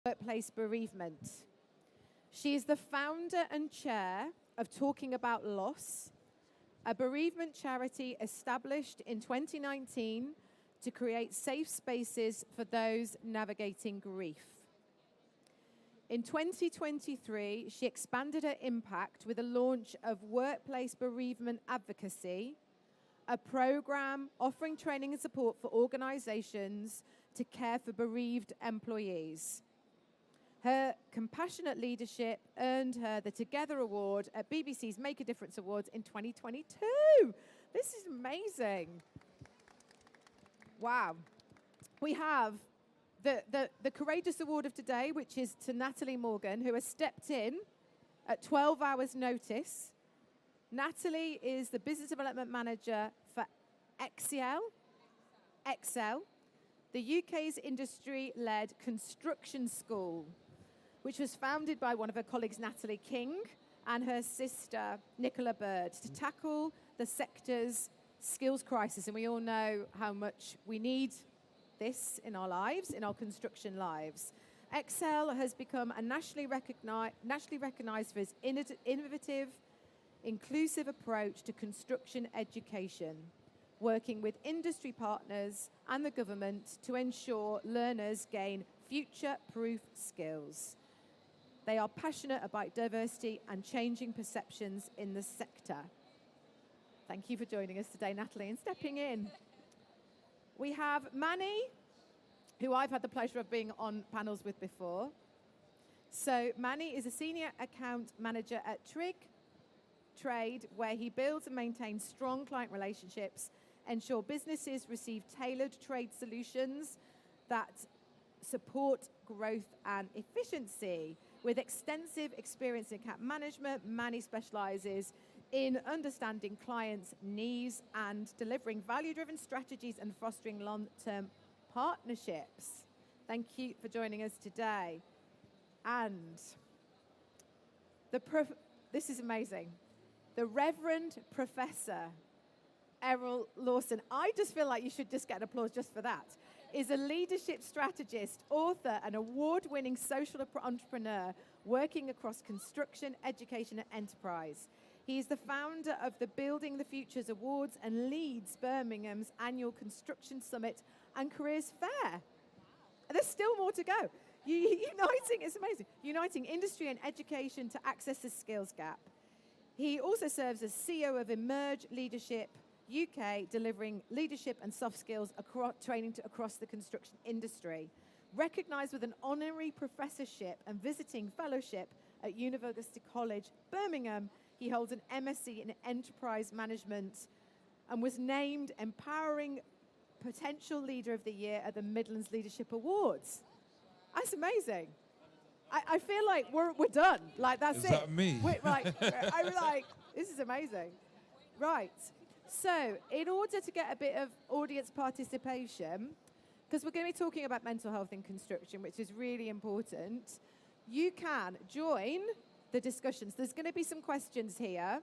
Workplace Bereavement. She is the founder and chair of Talking About Loss, a bereavement charity established in 2019 to create safe spaces for those navigating grief. In 2023, she expanded her impact with the launch of Workplace Bereavement Advocacy, a program offering training and support for organizations to care for bereaved employees. Her compassionate leadership earned her the Together Award at BBC's Make a Difference Awards in 2022. This is amazing. Wow. We have the Courageous Award of today, which is to Natalie Morgan, who has stepped in at 12 hours' notice. Natalie is the Business Development Manager for AccXel, the UK's industry-led construction school, which was founded by one of her colleagues, Natalie King, and her sister, Nicola Bird, to tackle the sector's skills crisis. And we all know how much we need this in our lives, in our construction lives. AccXel has become a nationally recognized for its innovative, inclusive approach to construction education, working with industry partners and the government to ensure learners gain future-proof skills. They are passionate about diversity and changing perceptions in the sector. Thank you for joining us today, Natalie, and stepping in. We have Mani, who I've had the pleasure of being on panels with before. So Mani is a senior account manager at Tryg Trade, where he builds and maintains strong client relationships, ensure businesses receive tailored trade solutions that support growth and efficiency. With extensive experience in account management, Mani specializes in understanding clients' needs and delivering value-driven strategies and fostering long-term partnerships. Thank you for joining us today. And this is amazing. The Reverend Professor Errol Lawson, I just feel like you should just get an applause just for that, is a leadership strategist, author, and award-winning social entrepreneur working across construction, education, and enterprise. He is the founder of the Building the Futures Awards and leads Birmingham's annual Construction Summit and Careers Fair. And there's still more to go. It's amazing. Uniting industry and education to access the skills gap. He also serves as CEO of Emerge Leadership UK, delivering leadership and soft skills training across the construction industry. Recognized with an honorary professorship and visiting fellowship at University College Birmingham, he holds an MSc in Enterprise Management and was named Empowering Potential Leader of the Year at the Midlands Leadership Awards. That's amazing. I feel like we're done. Like, that's it. Is that me? I'm like, this is amazing. Right. So, in order to get a bit of audience participation, because we're going to be talking about mental health in construction, which is really important, you can join the discussions. There's going to be some questions here.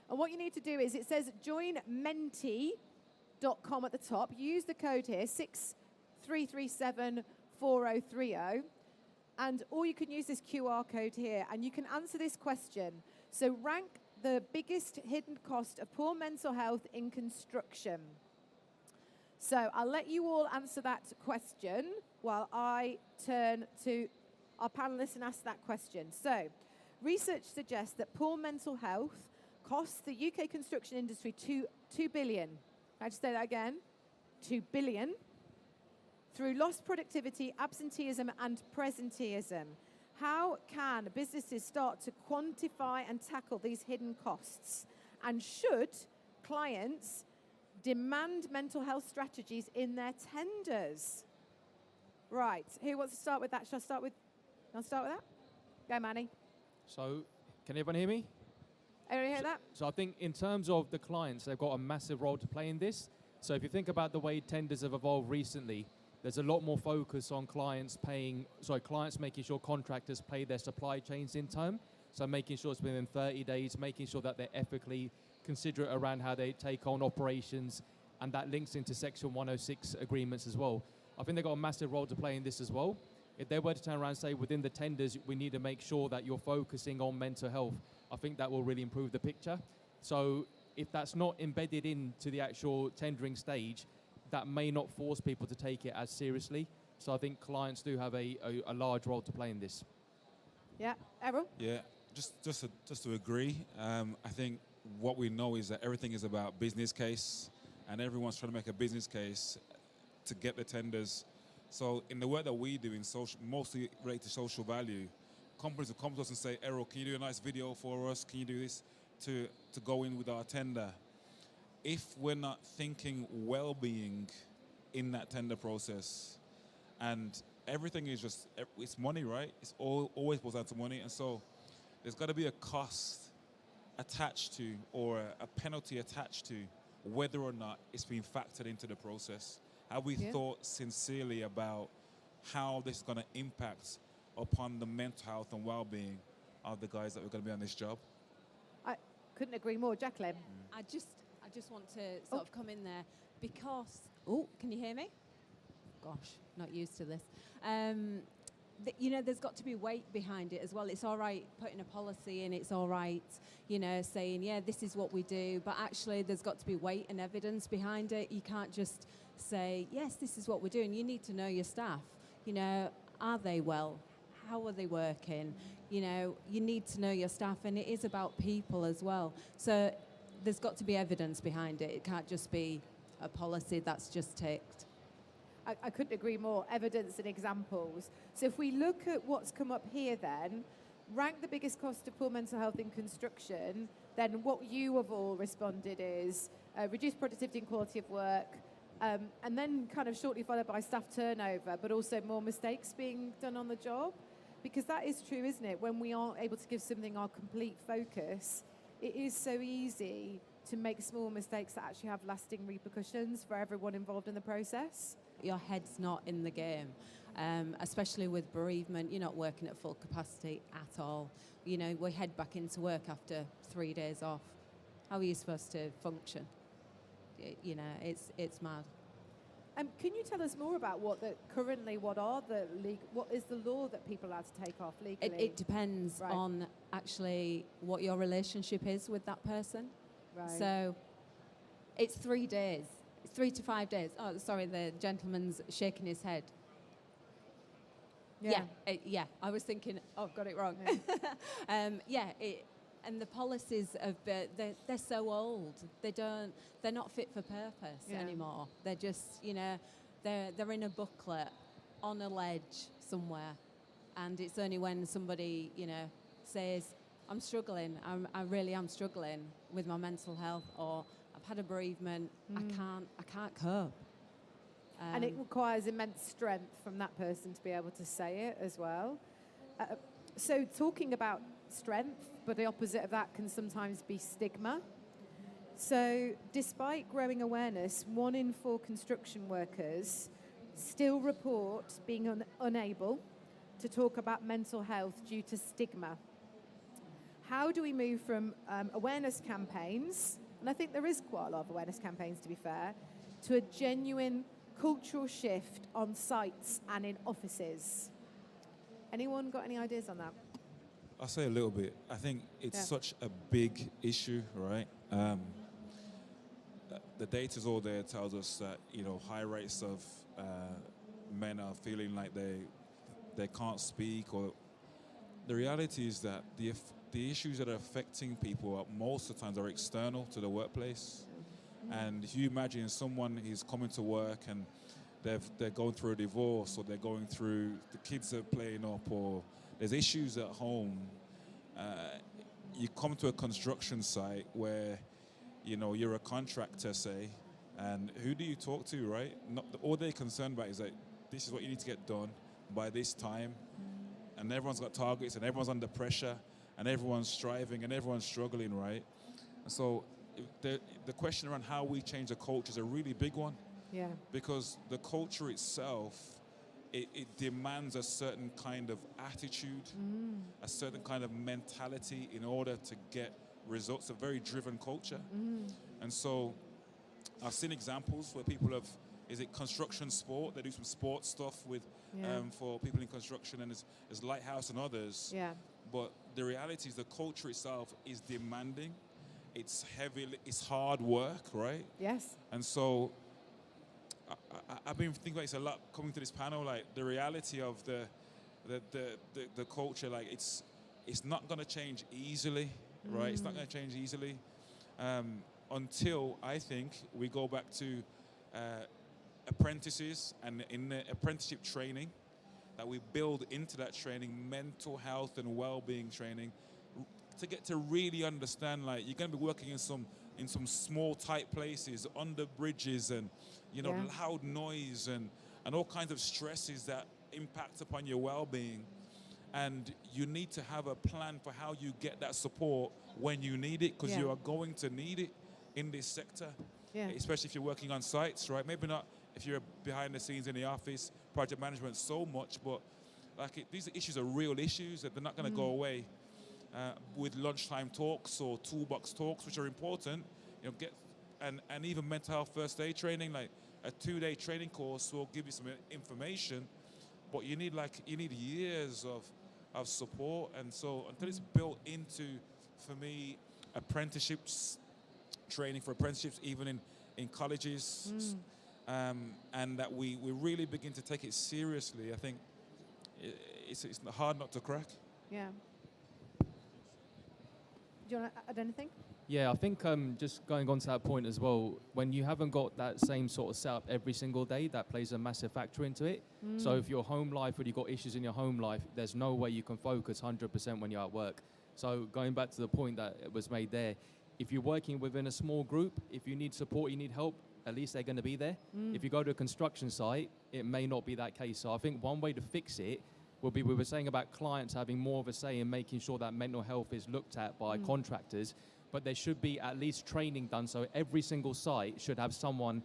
And what you need to do is, it says joinmenti.com at the top. Use the code here, 63374030. Or you can use this QR code here, and you can answer this question. So rank the biggest hidden cost of poor mental health in construction. So I'll let you all answer that question while I turn to our panelists and ask that question. So research suggests that poor mental health costs the UK construction industry $2 billion. I just say that again, $2 billion, through lost productivity, absenteeism, and presenteeism. How can businesses start to quantify and tackle these hidden costs? And should clients demand mental health strategies in their tenders? Right, who wants to start with that? Shall I start with that? Go, Mani. So, can everyone hear me? Everyone hear that? So I think in terms of the clients, they've got a massive role to play in this. So if you think about the way tenders have evolved recently, there's a lot more focus on clients making sure contractors pay their supply chains in time. So making sure it's within 30 days, making sure that they're ethically considerate around how they take on operations, and that links into Section 106 agreements as well. I think they've got a massive role to play in this as well. If they were to turn around and say within the tenders, we need to make sure that you're focusing on mental health, I think that will really improve the picture. So if that's not embedded into the actual tendering stage, that may not force people to take it as seriously. So I think clients do have a large role to play in this. Yeah, Errol? Yeah, just to agree. I think what we know is that everything is about business case, and everyone's trying to make a business case to get the tenders. So in the work that we do in social, mostly related to social value, companies will come to us and say, Errol, can you do a nice video for us? Can you do this to go in with our tender? If we're not thinking well-being in that tender process, and everything is just, it's money, right? It's always boils down to money. And so there's got to be a cost attached to, or a penalty attached to, whether or not it's been factored into the process. Have we thought sincerely about how this is going to impact upon the mental health and well-being of the guys that are going to be on this job? I couldn't agree more. Jacqueline? I just want to sort of come in there because, can you hear me? Gosh, not used to this. You know, there's got to be weight behind it as well. It's all right putting a policy in, it's all right, you know, saying, yeah, this is what we do, but actually there's got to be weight and evidence behind it. You can't just say, yes, this is what we're doing. You need to know your staff. You know, are they well? How are they working? You know, you need to know your staff, and it is about people as well. So there's got to be evidence behind it. It can't just be a policy that's just ticked. I couldn't agree more. Evidence and examples. So if we look at what's come up here then, rank the biggest cost of poor mental health in construction, then what you have all responded is reduced productivity and quality of work, and then kind of shortly followed by staff turnover, but also more mistakes being done on the job. Because that is true, isn't it? When we aren't able to give something our complete focus, it is so easy to make small mistakes that actually have lasting repercussions for everyone involved in the process. Your head's not in the game, especially with bereavement. You're not working at full capacity at all. You know, we head back into work after 3 days off. How are you supposed to function? You know, it's mad. Can you tell us more about what is the law that people are allowed to take off legally? It depends on actually what your relationship is with that person. Right. So it's 3 days. It's 3 to 5 days. Oh, sorry, the gentleman's shaking his head. Yeah, I was thinking, I've got it wrong. Yeah. And the policies they're so old. They're not fit for purpose anymore. They're just, you know, they're in a booklet on a ledge somewhere, and it's only when somebody, you know, says, I'm struggling. I really am struggling with my mental health, or I've had a bereavement. I can't cope. And it requires immense strength from that person to be able to say it as well. So talking about strength, but the opposite of that can sometimes be stigma. So despite growing awareness, 1 in 4 construction workers still report being unable to talk about mental health due to stigma. How do we move from awareness campaigns, and I think there is quite a lot of awareness campaigns to be fair, to a genuine cultural shift on sites and in offices? Anyone got any ideas on that? I'll say a little bit. I think it's such a big issue, right? The data's all there, tells us that, you know, high rates of men are feeling like they can't speak, or the reality is that the issues that are affecting people most of the times are external to the workplace. And if you imagine someone who's coming to work and they're going through a divorce, or they're going through, the kids are playing up, or there's issues at home. You come to a construction site where, you know, you're a contractor, say, and who do you talk to, right? All they're concerned about is that this is what you need to get done by this time. And everyone's got targets, and everyone's under pressure, and everyone's striving, and everyone's struggling, right? And so the question around how we change the culture is a really big one. Yeah. Because the culture itself, it demands a certain kind of attitude, a certain kind of mentality in order to get results, a very driven culture. And so I've seen examples where people have is it construction sport? They do some sports stuff with Yeah. for people in construction, and there's Lighthouse and others. Yeah. But the reality is the culture itself is demanding. It's heavy. It's hard work, right? Yes. And so I've been thinking about this a lot coming to this panel. Like the reality of the culture, like it's not going to change easily, right? It's not going to change easily until I think we go back to apprentices, and in the apprenticeship training that we build into that training mental health and well-being training to get to really understand, like, you're going to be working in some small tight places under bridges, and loud noise and all kinds of stresses that impact upon your well-being, and you need to have a plan for how you get that support when you need it, because you are going to need it in this sector, especially if you're working on sites, right? Maybe not if you're behind the scenes in the office, project management so much, but these issues are real issues that they're not going to go away with lunchtime talks or toolbox talks, which are important. And even mental health first aid training, like a 2-day training course will give you some information, but you need years of support. And so until it's built into, for me, apprenticeships, training for apprenticeships, even in colleges, and that we really begin to take it seriously, I think it's hard not to crack. Yeah. Do you want to add anything? Yeah, I think just going on to that point as well, when you haven't got that same sort of setup every single day, that plays a massive factor into it. So if your home life, or you've got issues in your home life, there's no way you can focus 100% when you're at work. So going back to the point that was made there, if you're working within a small group, if you need support, you need help, at least they're going to be there. If you go to a construction site, it may not be that case. So I think one way to fix it will be, we were saying about clients having more of a say in making sure that mental health is looked at by contractors, but there should be at least training done. So every single site should have someone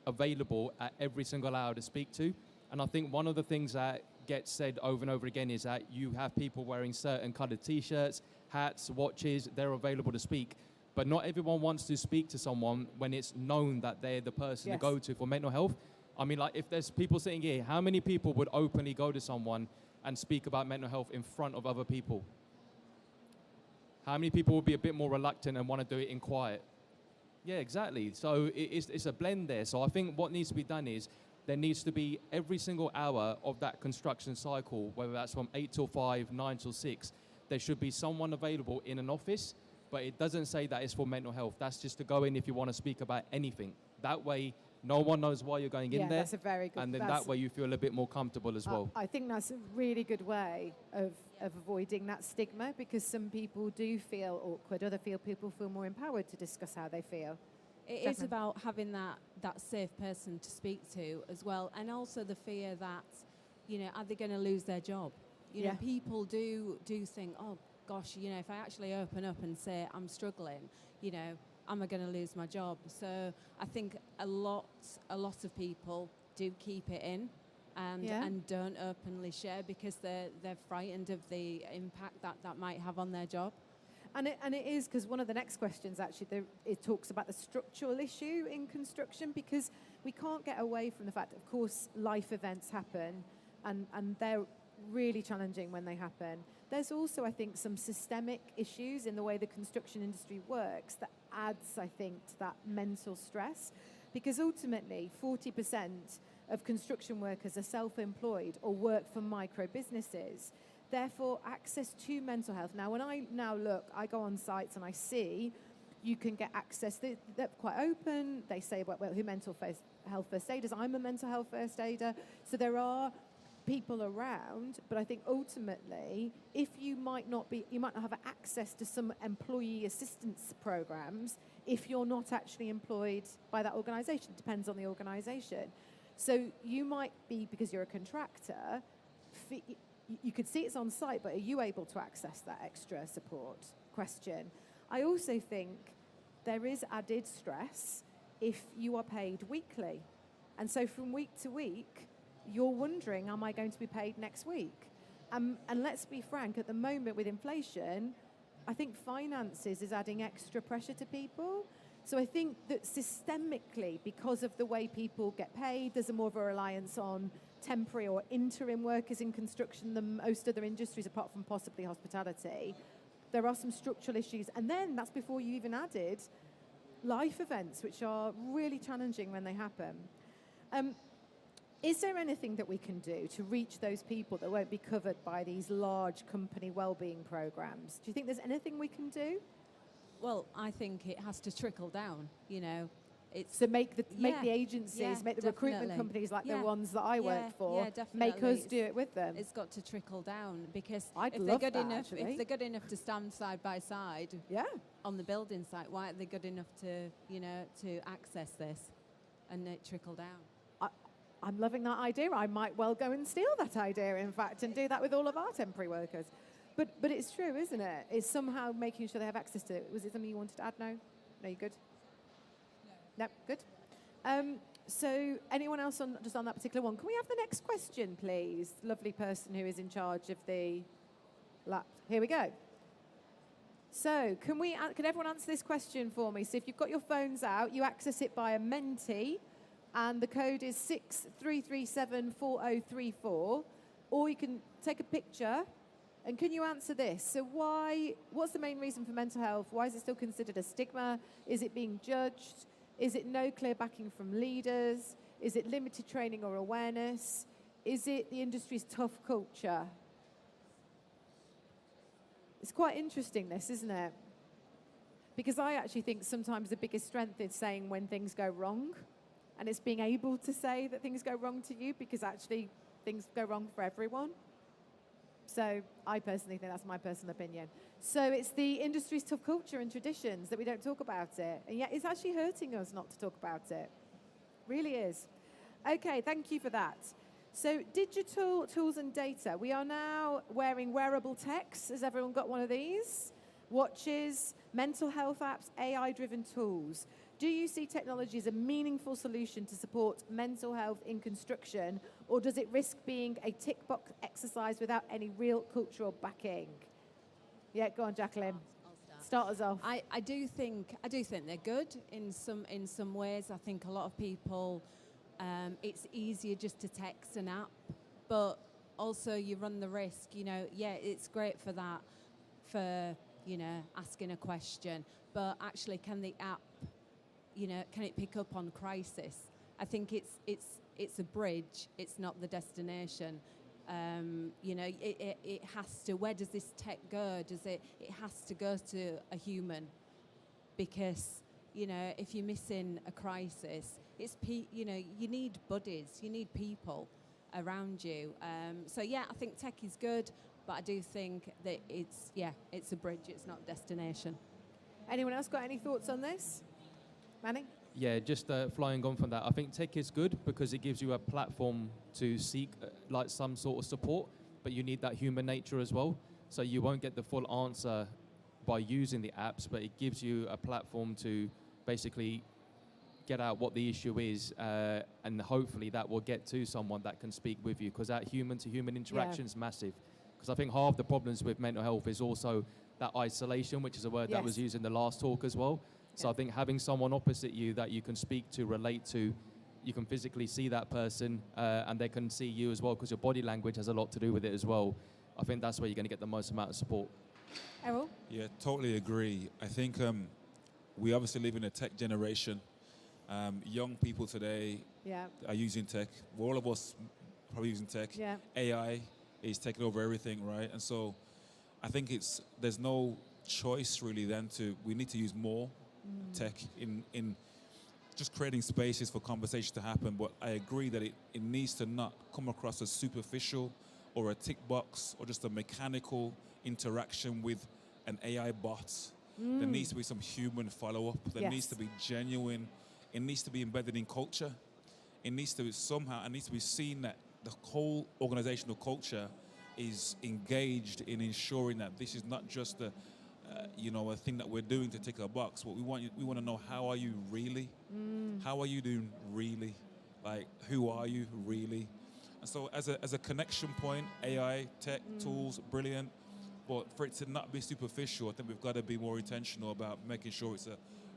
available at every single hour to speak to. And I think one of the things that gets said over and over again is that you have people wearing certain colored t-shirts, hats, watches, they're available to speak. But not everyone wants to speak to someone when it's known that they're the person to go to for mental health. I mean, like, if there's people sitting here, how many people would openly go to someone and speak about mental health in front of other people? How many people would be a bit more reluctant and want to do it in quiet? Yeah, exactly. So it's a blend there. So I think what needs to be done is there needs to be every single hour of that construction cycle, whether that's from 8 till 5, 9 till 6, there should be someone available in an office, but it doesn't say that it's for mental health. That's just to go in if you want to speak about anything. That way, no one knows why you're going in there. That's a very good. And then that way you feel a bit more comfortable as well. I think that's a really good way of avoiding that stigma, because some people do feel awkward, other people feel more empowered to discuss how they feel. It is about having that safe person to speak to as well, and also the fear that, are they going to lose their job? You know, people do think, oh gosh, if I actually open up and say I'm struggling, am I going to lose my job? So I think a lot of people do keep it in and don't openly share because they're frightened of the impact that might have on their job. And it is, because one of the next questions actually, it talks about the structural issue in construction, because we can't get away from the fact, of course, life events happen and they're really challenging when they happen. There's also, I think, some systemic issues in the way the construction industry works that adds, I think, to that mental stress, because ultimately 40% of construction workers are self-employed or work for micro businesses. Therefore, access to mental health. Now, when I I go on sites and I see you can get access. They're quite open. They say, well, who mental health first aiders? I'm a mental health first aider. So there are people around, but I think ultimately, if you might not have access to some employee assistance programs if you're not actually employed by that organisation. It depends on the organisation. So you might be, because you're a contractor, you could see it's on site, but are you able to access that extra support? Question. I also think there is added stress if you are paid weekly. And so from week to week, you're wondering, am I going to be paid next week? And let's be frank, at the moment with inflation, I think finances is adding extra pressure to people. So I think that systemically, because of the way people get paid, there's a more of a reliance on temporary or interim workers in construction than most other industries, apart from possibly hospitality. There are some structural issues. And then that's before you even added life events, which are really challenging when they happen. Is there anything that we can do to reach those people that won't be covered by these large company wellbeing programs? Do you think there's anything we can do? Well, I think it has to trickle down, you know. It's So make the agencies, make the recruitment definitely. companies like the ones that I work for, definitely. make us do it with them. It's got to trickle down, because I'd if love they're good that, enough, actually. if they're good enough to stand side by side Yeah. on the building site, why aren't they good enough to, you know, to access this and it trickle down? I'm loving that idea. I might well go and steal that idea, in fact, and do that with all of our temporary workers. But it's true, isn't it? It's somehow making sure they have access to it. Was it something you wanted to add? No? No, you good? No, good. So anyone else on that particular one? Can we have the next question, please? Lovely person who is in charge of the lap. Here we go. So can everyone answer this question for me? So if you've got your phones out, you access it by a Menti, and the code is 63374034, or you can take a picture. And can you answer this? So what's the main reason for mental health? Why is it still considered a stigma? Is it being judged? Is it no clear backing from leaders? Is it limited training or awareness? Is it the industry's tough culture? It's quite interesting, this, isn't it? Because I actually think sometimes the biggest strength is saying when things go wrong, and it's being able to say that things go wrong to you, because actually things go wrong for everyone. So I personally think that's my personal opinion. So it's the industry's tough culture and traditions that we don't talk about it. And yet it's actually hurting us not to talk about it. Really is. Okay, thank you for that. So digital tools and data. We are now wearing wearable techs. Has everyone got one of these? Watches, mental health apps, AI-driven tools. Do you see technology as a meaningful solution to support mental health in construction, or does it risk being a tick box exercise without any real cultural backing? Yeah, go on, Jacqueline. I'll Start us off. I do think they're good in some ways. I think a lot of people, it's easier just to text an app, but also you run the risk. You know, yeah, it's great for that, for, you know, asking a question, but actually, can the app, you know, can it pick up on crisis? I think it's a bridge. It's not the destination. You know, it has to. Where does this tech go? It has to go to a human, because, you know, if you're missing a crisis, you know, you need buddies. You need people around you. So yeah, I think tech is good, but I do think that it's a bridge. It's not a destination. Anyone else got any thoughts on this? Mani? Yeah, just flying on from that, I think tech is good because it gives you a platform to seek like some sort of support, but you need that human nature as well. So you won't get the full answer by using the apps, but it gives you a platform to basically get out what the issue is, and hopefully that will get to someone that can speak with you, because that human-to-human interaction is massive. Because I think half the problems with mental health is also that isolation, which is a word that was used in the last talk as well. So I think having someone opposite you that you can speak to, relate to, you can physically see that person, and they can see you as well, because your body language has a lot to do with it as well. I think that's where you're going to get the most amount of support. Errol? Yeah, totally agree. I think we obviously live in a tech generation. Young people today are using tech. All of us probably using tech. Yeah. AI is taking over everything, right? And so I think there's no choice really then we need to use more tech in just creating spaces for conversation to happen. But I agree that it needs to not come across as superficial or a tick box or just a mechanical interaction with an AI bot. There needs to be some human follow-up. There needs to be genuine. It needs to be embedded in culture. It needs to be seen that the whole organizational culture is engaged in ensuring that this is not just a thing that we're doing to tick a box. What we want to know, how are you really? How are you doing really? Like, who are you really? And so as a connection point, AI, tech, tools, brilliant. But for it to not be superficial, I think we've got to be more intentional about making sure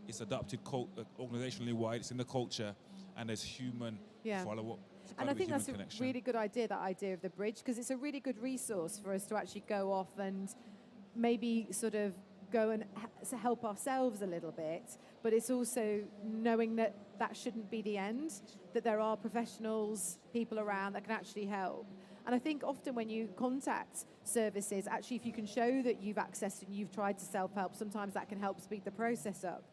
it's adopted organizationally wide, it's in the culture, and there's human follow-up. And I think that's connection. a really good idea, that idea of the bridge, because it's a really good resource for us to actually go off and maybe sort of go and help ourselves a little bit, but it's also knowing that that shouldn't be the end, that there are professionals, people around that can actually help. And I think often when you contact services, actually if you can show that you've accessed and you've tried to self-help, sometimes that can help speed the process up.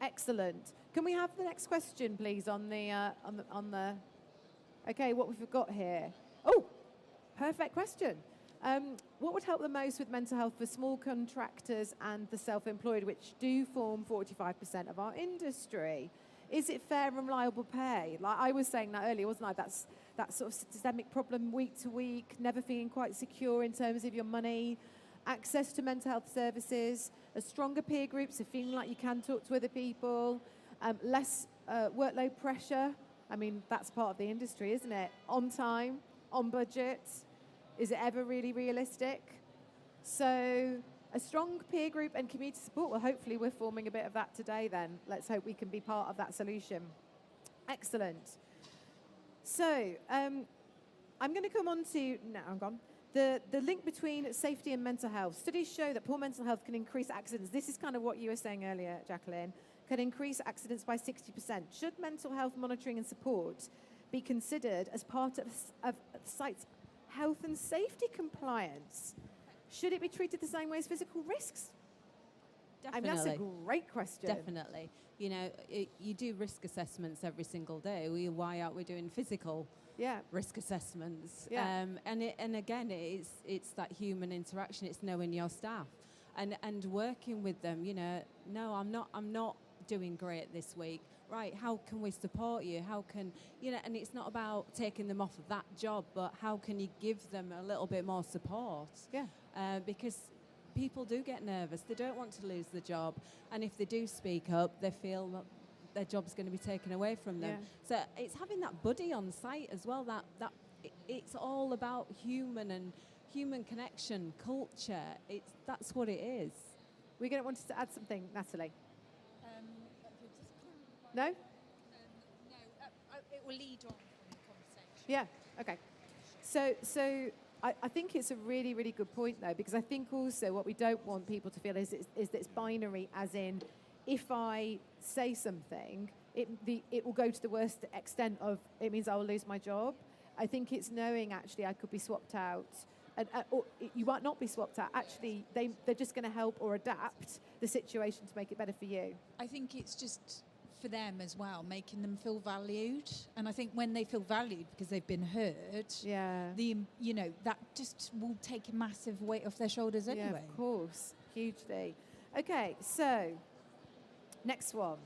Excellent. Can we have the next question, please, on the okay, what we've got here? Oh, perfect question. What would help the most with mental health for small contractors and the self-employed, which do form 45% of our industry? Is it fair and reliable pay? Like I was saying that earlier, wasn't I? That's that sort of systemic problem week to week, never feeling quite secure in terms of your money, access to mental health services, a stronger peer group, so feeling like you can talk to other people, less workload pressure. I mean, that's part of the industry, isn't it? On time, on budget. Is it ever really realistic? So a strong peer group and community support. Well, hopefully we're forming a bit of that today then. Let's hope we can be part of that solution. Excellent. So I'm going to come on to, no, I'm gone. The link between safety and mental health. Studies show that poor mental health can increase accidents. This is kind of what you were saying earlier, Jacqueline. Can increase accidents by 60%. Should mental health monitoring and support be considered as part of site's health and safety compliance? Should it be treated the same way as physical risks? Definitely. I mean, that's a great question. Definitely. You know, you do risk assessments every single day. Why aren't we doing physical risk assessments? Yeah. And again, it's that human interaction. It's knowing your staff and working with them. You know, no, I'm not doing great this week. Right, how can we support you? How can, you know, and it's not about taking them off of that job, but how can you give them a little bit more support? Yeah. Because people do get nervous. They don't want to lose the job. And if they do speak up, they feel that their job's going to be taken away from them. Yeah. So it's having that buddy on site as well, it's all about human connection, culture. That's what it is. We're going to want to add something, Natalie. No? No, it will lead on from the conversation. Yeah, okay. So I think it's a really, really good point, though, because I think also what we don't want people to feel is that it's binary, as in, if I say something, it will go to the worst extent of, it means I will lose my job. I think it's knowing, actually, I could be swapped out, or you might not be swapped out. Actually, they're just going to help or adapt the situation to make it better for you. I think it's just for them as well, making them feel valued. And I think when they feel valued because they've been heard, that just will take a massive weight off their shoulders anyway. Yeah, of course, hugely. Okay, so next one.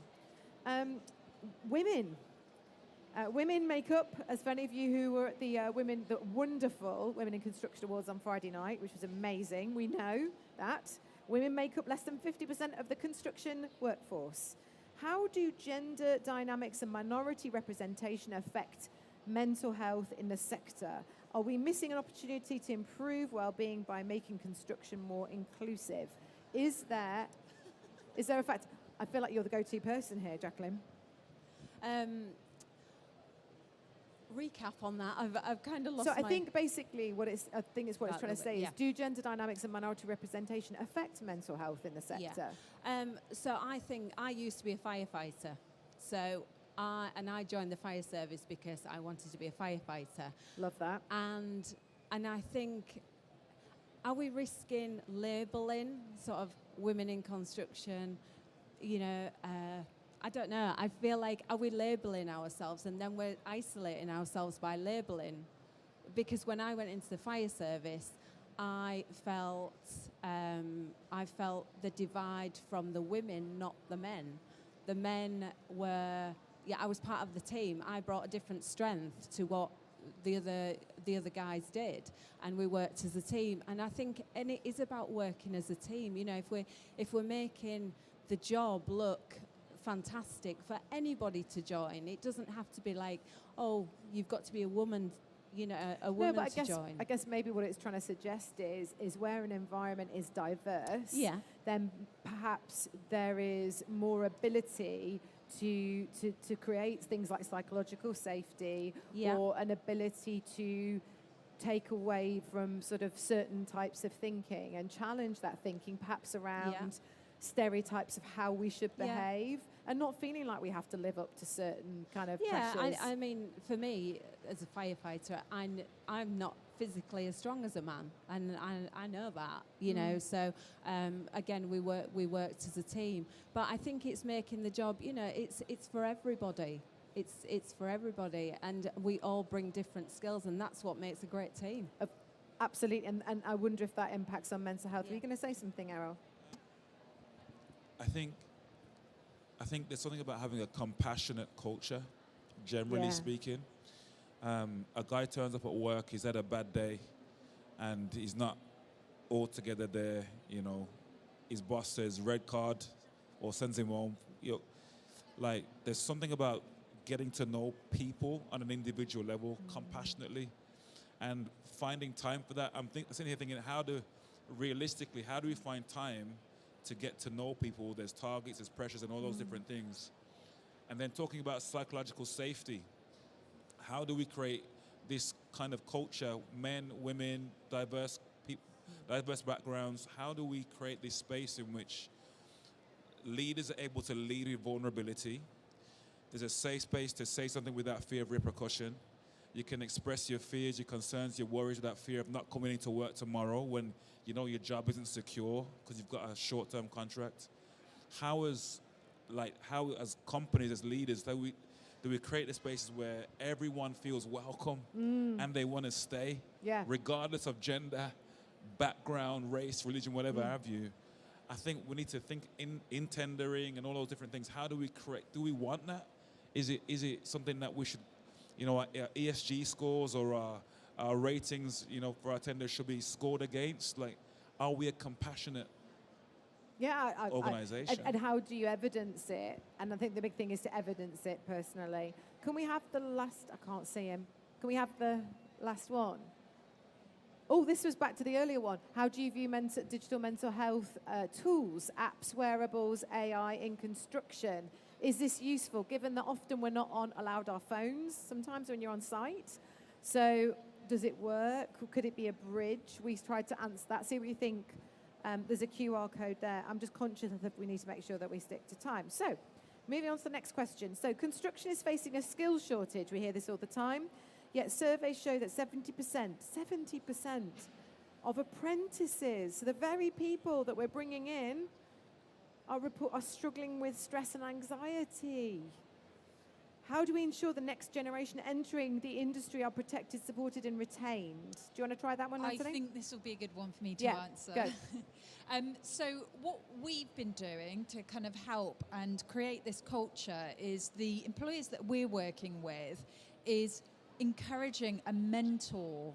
Women. Women make up, as for any of you who were at the wonderful Women in Construction Awards on Friday night, which was amazing, we know that. Women make up less than 50% of the construction workforce. How do gender dynamics and minority representation affect mental health in the sector? Are we missing an opportunity to improve well-being by making construction more inclusive? Is there a fact? I feel like you're the go-to person here, Jacqueline. Recap on that. I've kind of lost. So I think basically what it's trying to say is, do gender dynamics and minority representation affect mental health in the sector? Yeah. So I think I used to be a firefighter. So I joined the fire service because I wanted to be a firefighter. Love that. And I think, are we risking labelling sort of women in construction? You know. I don't know. I feel like, are we labelling ourselves and then we're isolating ourselves by labelling? Because when I went into the fire service, I felt the divide from the women, not the men. The men were, I was part of the team. I brought a different strength to what the other guys did, and we worked as a team. And I think, and it is about working as a team. You know, if we're making the job look fantastic for anybody to join. It doesn't have to be like, oh, you've got to be a woman a woman but to join. I guess maybe what it's trying to suggest is where an environment is diverse, then perhaps there is more ability to create things like psychological safety or an ability to take away from sort of certain types of thinking and challenge that thinking, perhaps around stereotypes of how we should behave, and not feeling like we have to live up to certain kind of pressures. I mean, for me, as a firefighter, I'm not physically as strong as a man, and I know that, you know. So again, we worked as a team, but I think it's making the job, it's for everybody. It's for everybody, and we all bring different skills, and that's what makes a great team. Absolutely, and I wonder if that impacts on mental health. Were you going to say something, Errol? I think there's something about having a compassionate culture, generally speaking. A guy turns up at work, he's had a bad day, and he's not altogether there, his boss says red card or sends him home. Like, there's something about getting to know people on an individual level compassionately and finding time for that. I'm sitting here thinking, how do we find time to get to know people? There's targets, there's pressures, and all those different things. And then talking about psychological safety, how do we create this kind of culture, men, women, diverse backgrounds? How do we create this space in which leaders are able to lead with vulnerability? There's a safe space to say something without fear of repercussion. You can express your fears, your concerns, your worries without fear of not coming into work tomorrow when your job isn't secure because you've got a short-term contract. How as companies, as leaders, do we create the spaces where everyone feels welcome and they want to stay, regardless of gender, background, race, religion, whatever have you? I think we need to think in tendering and all those different things. How do we do we want that? Is it something that we should, our ESG scores or our ratings, for our tenders should be scored against? Like, are we a compassionate organization? And how do you evidence it? And I think the big thing is to evidence it personally. Can we have the last? I can't see him. Can we have the last one? Oh, this was back to the earlier one. How do you view digital mental health tools, apps, wearables, AI in construction? Is this useful, given that often we're not allowed our phones sometimes when you're on site? So does it work? Could it be a bridge? We tried to answer that. See what you think. There's a QR code there. I'm just conscious that we need to make sure that we stick to time. So moving on to the next question. So construction is facing a skills shortage. We hear this all the time. Yet surveys show that 70% of apprentices, so the very people that we're bringing in, are struggling with stress and anxiety. How do we ensure the next generation entering the industry are protected, supported, and retained? Do you want to try that one, Natalie? I think this will be a good one for me to answer. Go. So what we've been doing to kind of help and create this culture is the employers that we're working with is encouraging a mentor.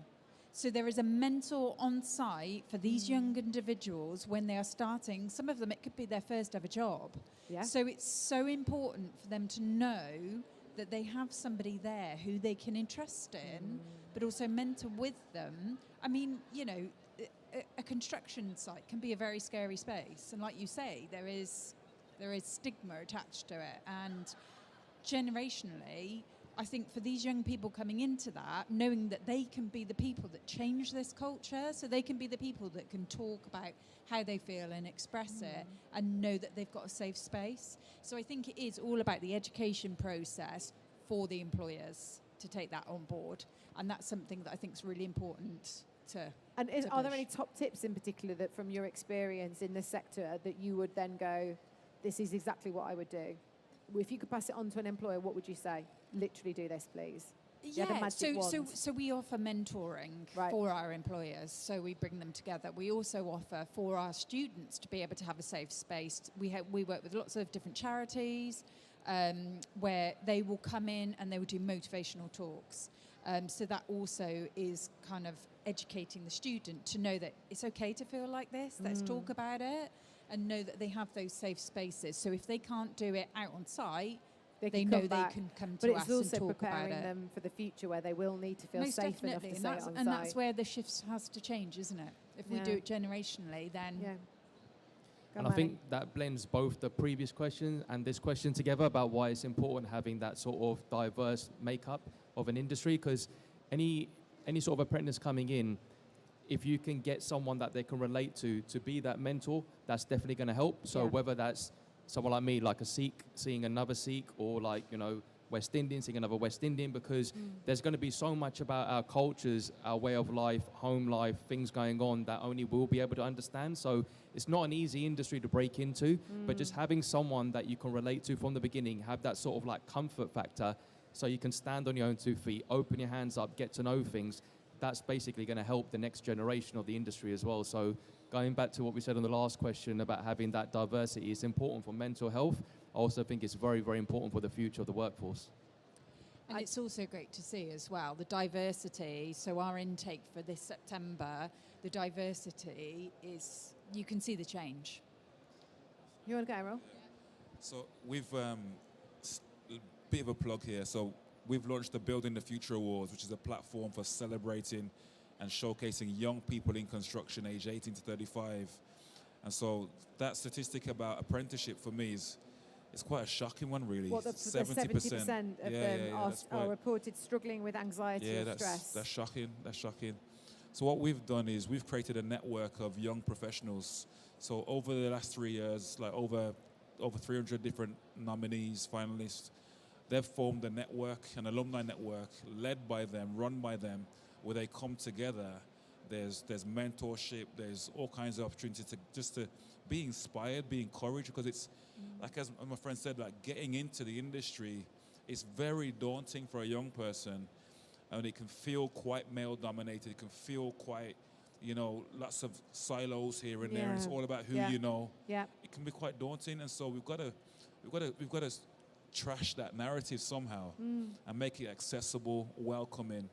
So there is a mentor on site for these young individuals when they are starting. Some of them, it could be their first ever job. Yeah. So it's so important for them to know that they have somebody there who they can entrust in, but also mentor with them. I mean, a construction site can be a very scary space. And like you say, there is stigma attached to it. And generationally, I think for these young people coming into that, knowing that they can be the people that change this culture, so they can be the people that can talk about how they feel and express it and know that they've got a safe space. So I think it is all about the education process for the employers to take that on board. And that's something that I think is really important to And to are there push. any top tips in particular that from your experience in this sector that you would then go, this is exactly what I would do? If you could pass it on to an employer, what would you say? Literally do this, please. Yeah, so we offer mentoring for our employers. So we bring them together. We also offer for our students to be able to have a safe space. We work with lots of different charities where they will come in and they will do motivational talks. So that also is kind of educating the student to know that it's okay to feel like this. Let's talk about it and know that they have those safe spaces. So if they can't do it out on site, they know they can come to us and talk about it. But it's also preparing them for the future where they will need to feel Most safe definitely. enough to stay on and site. that's where the shifts has to change, isn't it? If we do it generationally, then... Yeah. And I think that blends both the previous question and this question together about why it's important having that sort of diverse makeup of an industry, because any sort of apprentice coming in, if you can get someone that they can relate to be that mentor, that's definitely going to help. So whether that's someone like me, like a Sikh, seeing another Sikh, or like, you know, West Indian, seeing another West Indian, because there's going to be so much about our cultures, our way of life, home life, things going on that only we'll be able to understand. So it's not an easy industry to break into, but just having someone that you can relate to from the beginning, have that sort of like comfort factor, so you can stand on your own 2 feet, open your hands up, get to know things. That's basically going to help the next generation of the industry as well. So going back to what we said on the last question about having that diversity is important for mental health. I also think it's very, very important for the future of the workforce. And it's also great to see as well, the diversity. So our intake for this September, the diversity is, you can see the change. You want to go, Errol? So we've, bit of a plug here. So we've launched the Building the Future Awards, which is a platform for celebrating and showcasing young people in construction, age 18 to 35. And so that statistic about apprenticeship for me is, it's quite a shocking one, really. What, the 70% of them are reported struggling with anxiety or stress? That's shocking. That's shocking. So what we've done is we've created a network of young professionals. So over the last 3 years, like over 300 different nominees, finalists, they've formed a network, an alumni network, led by them, run by them, where they come together. There's mentorship. There's all kinds of opportunities to be inspired, be encouraged, because it's, like as my friend said, like getting into the industry, it's very daunting for a young person, and it can feel quite male-dominated. It can feel quite, you know, lots of silos here and there. And it's all about who you know. Yeah. It can be quite daunting, and so we've got to trash that narrative somehow and make it accessible, welcoming.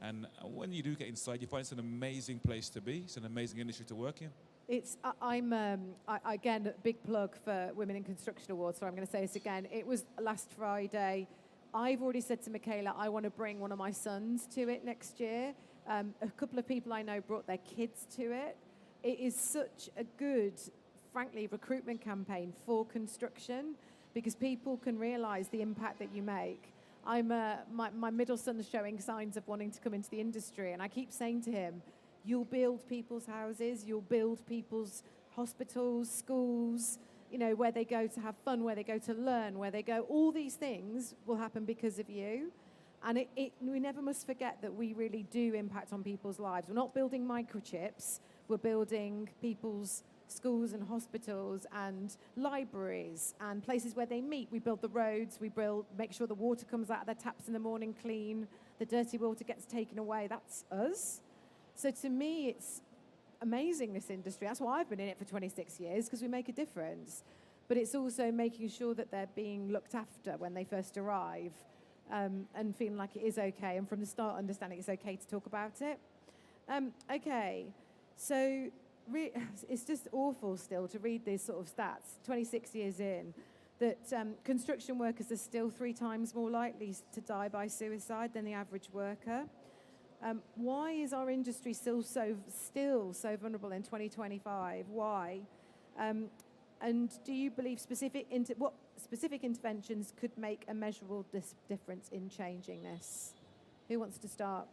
And when you do get inside, you find it's an amazing place to be. It's an amazing industry to work in. Again, a big plug for Women in Construction Awards, so I'm going to say this again. It was last Friday. I've already said to Michaela, I want to bring one of my sons to it next year. A couple of people I know brought their kids to it. It is such a good, frankly, recruitment campaign for construction, because people can realise the impact that you make. My middle son's showing signs of wanting to come into the industry, and I keep saying to him, you'll build people's houses, you'll build people's hospitals, schools, you know, where they go to have fun, where they go to learn, where they go, all these things will happen because of you. And we never must forget that we really do impact on people's lives. We're not building microchips, we're building people's schools and hospitals and libraries and places where they meet. We build the roads, make sure the water comes out of their taps in the morning clean, the dirty water gets taken away. That's us. So to me, it's amazing, this industry. That's why I've been in it for 26 years, because we make a difference. But it's also making sure that they're being looked after when they first arrive, and feeling like it is okay, and from the start understanding it's okay to talk about it. Okay, so it's just awful still to read these sort of stats, 26 years in, that construction workers are still 3 times more likely to die by suicide than the average worker. Why is our industry still so vulnerable in 2025? Why? And do you believe what specific interventions could make a measurable difference in changing this? Who wants to start?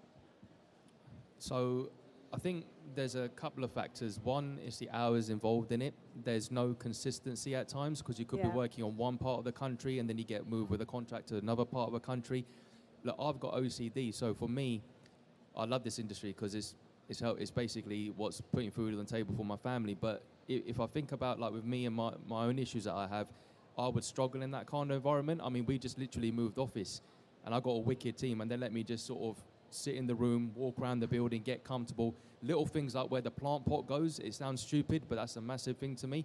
So I think there's a couple of factors. One is the hours involved in it. There's no consistency at times, because you could be working on one part of the country and then you get moved with a contract to another part of the country. Look, I've got OCD, so for me, I love this industry because it's basically what's putting food on the table for my family. But if I think about, like, with me and my own issues that I have, I would struggle in that kind of environment. I mean, we just literally moved office, and I got a wicked team, and they let me just sort of sit in the room, walk around the building, get comfortable. Little things like where the plant pot goes, it sounds stupid, but that's a massive thing to me.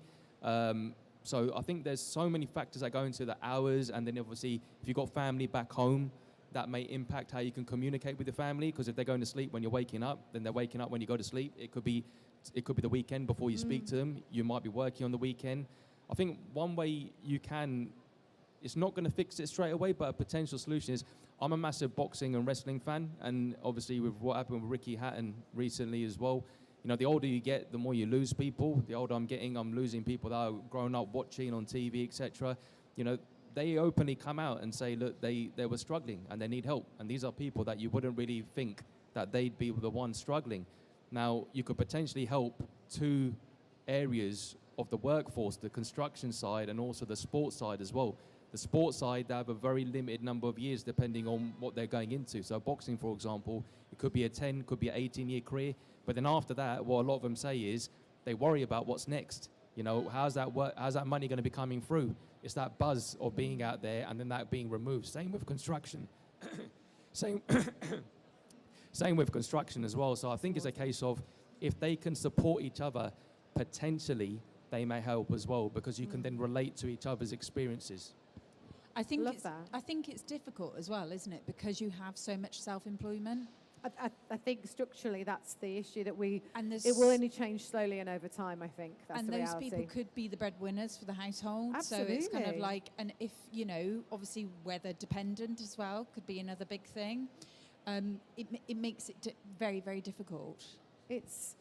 So I think there's so many factors that go into the hours, and then obviously if you've got family back home, that may impact how you can communicate with the family, because if they're going to sleep when you're waking up, then they're waking up when you go to sleep. It could be the weekend before you speak to them. You might be working on the weekend. I think one way you can it's not going to fix it straight away, but a potential solution is, I'm a massive boxing and wrestling fan, and obviously with what happened with Ricky Hatton recently as well, you know, the older you get, the more you lose people. The older I'm getting, I'm losing people that I've grown up watching on TV, etc. You know, they openly come out and say, look, they were struggling and they need help. And these are people that you wouldn't really think that they'd be the ones struggling. Now, you could potentially help two areas of the workforce, the construction side and also the sports side as well. The sports side, they have a very limited number of years depending on what they're going into. So boxing, for example, it could be a 10, could be an 18-year career. But then after that, what a lot of them say is they worry about what's next. You know, how's that money going to be coming through? It's that buzz of being out there and then that being removed. Same with construction. Same with construction as well. So I think it's a case of if they can support each other, potentially they may help as well, because you can then relate to each other's experiences. I think it's difficult as well, isn't it? Because you have so much self-employment. I think structurally that's the issue, that it will only change slowly and over time, I think. That's the reality. And those people could be the breadwinners for the household. Absolutely. So it's kind of like, and if, you know, obviously weather dependent as well could be another big thing. It makes it very, very difficult. It's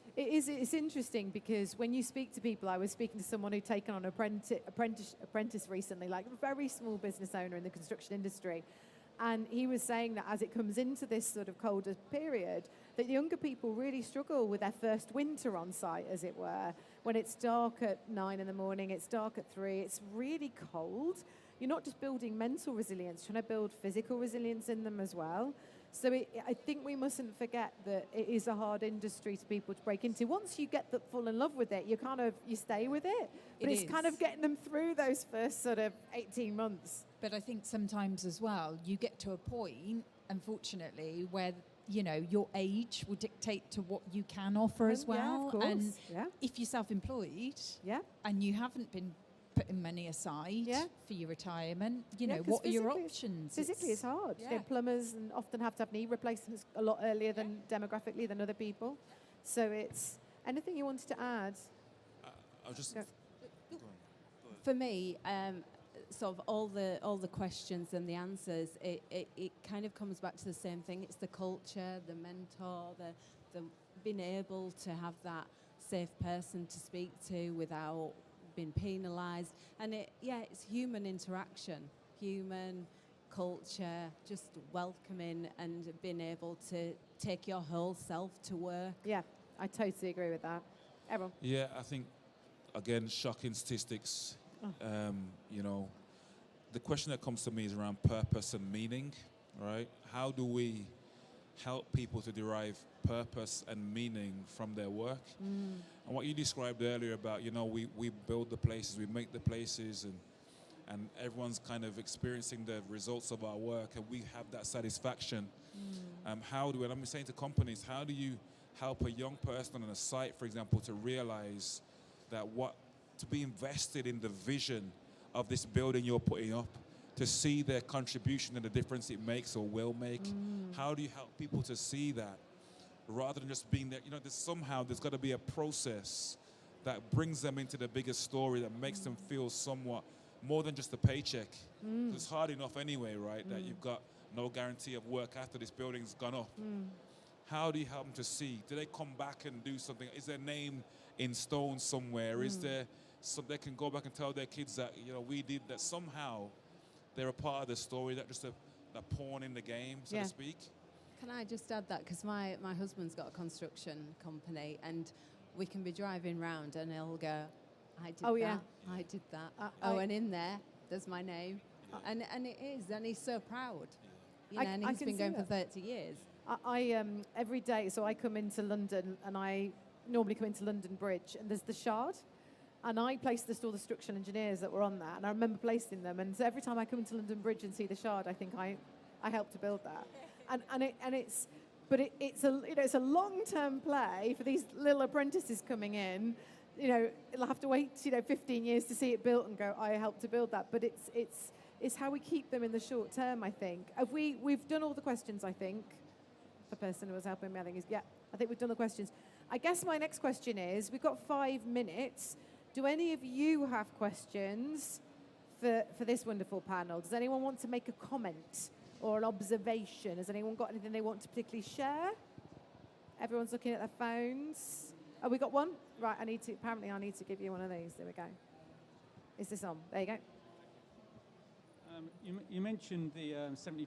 interesting because when you speak to people, I was speaking to someone who'd taken on an apprentice recently, like a very small business owner in the construction industry. And he was saying that as it comes into this sort of colder period, that younger people really struggle with their first winter on site, as it were. When it's dark at 9 in the morning, it's dark at 3, it's really cold. You're not just building mental resilience, trying to build physical resilience in them as well. So I think we mustn't forget that it is a hard industry to people to break into. Once you fall in love with it, you stay with it. But it's kind of getting them through those first sort of 18 months. But I think sometimes as well, you get to a point, unfortunately, where, you know, your age will dictate to what you can offer as well. Yeah, of course. And yeah. if you're self-employed and you haven't been putting money aside for your retirement, you know, what are your options? Physically, it's hard. Yeah. You know, plumbers and often have to have knee replacements a lot earlier than demographically than other people. So it's anything you wanted to add? I'll just... For me, sort of all the questions and the answers, it kind of comes back to the same thing. It's the culture, the mentor, the being able to have that safe person to speak to without being penalised. And it's human interaction, human culture, just welcoming and being able to take your whole self to work. Yeah, I totally agree with that. Errol? Yeah, I think, again, shocking statistics. You know, the question that comes to me is around purpose and meaning, right? How do we help people to derive purpose and meaning from their work? And what you described earlier about, you know, we build the places, we make the places, and everyone's kind of experiencing the results of our work, and we have that satisfaction. And I'm saying to companies, how do you help a young person on a site, for example, to realize that to be invested in the vision of this building you're putting up, to see their contribution and the difference it makes or will make? How do you help people to see that rather than just being there? You know, there's got to be a process that brings them into the bigger story, that makes them feel somewhat more than just a paycheck. It's hard enough anyway, right, that you've got no guarantee of work after this building's gone up. How do you help them to see? Do they come back and do something? Is their name in stone somewhere? Is there so they can go back and tell their kids that, you know, we did that? Somehow they're a part of the story, not just a pawn in the game, so to speak. Can I just add that? Because my husband's got a construction company, and we can be driving round and he'll go, I did that. And in there's my name. And it is, and he's so proud. You know, and he's been going for 30 years. I every day, so I come into London, and I normally come into London Bridge, and there's the Shard. And I placed all the structural engineers that were on that, and I remember placing them. And so every time I come into London Bridge and see the Shard, I think I helped to build that. It's a long-term play for these little apprentices coming in. You know, they'll have to wait 15 years to see it built and go, I helped to build that. But it's how we keep them in the short term, I think. We've done all the questions, I think. The person who was helping me, I think we've done the questions. I guess my next question is, we've got 5 minutes. Do any of you have questions for this wonderful panel. Does anyone want to make a comment or an observation? Has anyone got anything they want to particularly share? Everyone's looking at their phones. Oh, we got one? Right, apparently I need to give you one of these. There we go. Is this on? There you go. You mentioned the 70%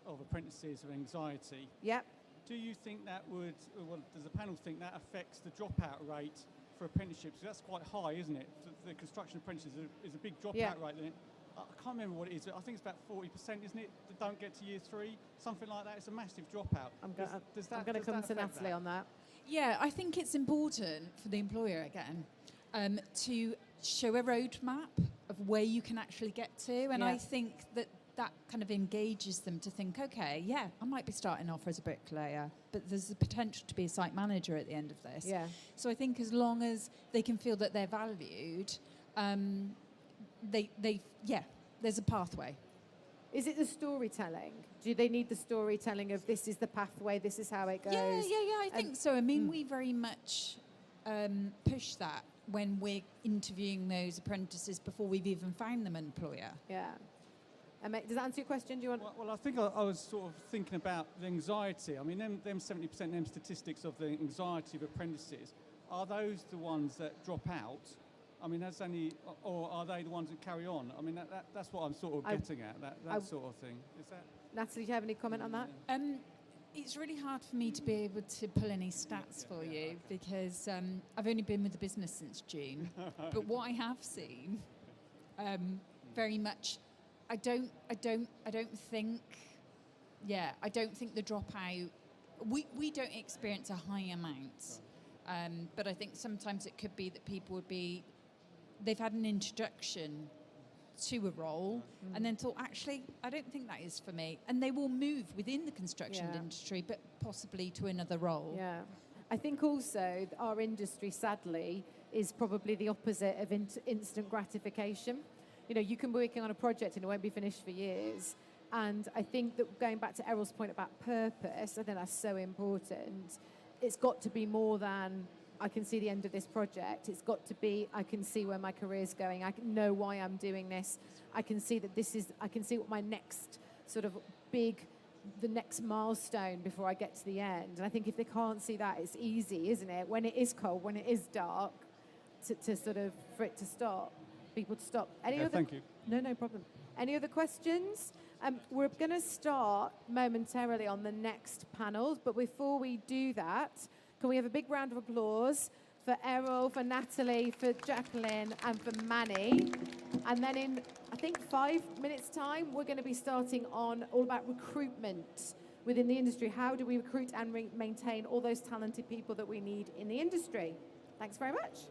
of apprentices with anxiety. Yep. Do you think that does the panel think that affects the dropout rate for apprenticeships? That's quite high, isn't it? The construction apprentices is a big dropout rate. I can't remember what it is. I think it's about 40%, isn't it, that don't get to year 3? Something like that. It's a massive dropout. I'm going to come to Natalie on that. Yeah, I think it's important for the employer, again, to show a roadmap of where you can actually get to. And I think that kind of engages them to think, okay, yeah, I might be starting off as a bricklayer, but there's the potential to be a site manager at the end of this. Yeah. So I think as long as they can feel that they're valued, there's a pathway. Is it the storytelling? Do they need the storytelling of this is the pathway, this is how it goes? Yeah, I think so. I mean, we very much push that when we're interviewing those apprentices before we've even found them an employer. Yeah. Does that answer your question? Do you want? Well, I think I was sort of thinking about the anxiety. I mean, them 70%, them statistics of the anxiety of apprentices, are those the ones that drop out? I mean, or are they the ones that carry on? I mean, that's what I'm sort of getting at, that sort of thing. Is that? Natalie, do you have any comment on that? It's really hard for me to be able to pull any stats for you because I've only been with the business since June. But what I have seen, very much, I don't think the dropout. We don't experience a high amount, but I think sometimes it could be that people they've had an introduction to a role and then thought, actually, I don't think that is for me. And they will move within the construction industry, but possibly to another role. Yeah. I think also our industry, sadly, is probably the opposite of instant gratification. You know, you can be working on a project and it won't be finished for years. And I think that going back to Errol's point about purpose, I think that's so important. It's got to be more than I can see the end of this project. It's got to be, I can see where my career's going. I can know why I'm doing this. I can see that I can see what my next sort of the next milestone before I get to the end. And I think if they can't see that, it's easy, isn't it? When it is cold, when it is dark, for it to stop, people to stop. Thank you. No problem. Any other questions? We're going to start momentarily on the next panels, but before we do that, can we have a big round of applause for Errol, for Natalie, for Jacqueline, and for Mani? And then in, I think, 5 minutes' time, we're going to be starting on all about recruitment within the industry. How do we recruit and maintain all those talented people that we need in the industry? Thanks very much.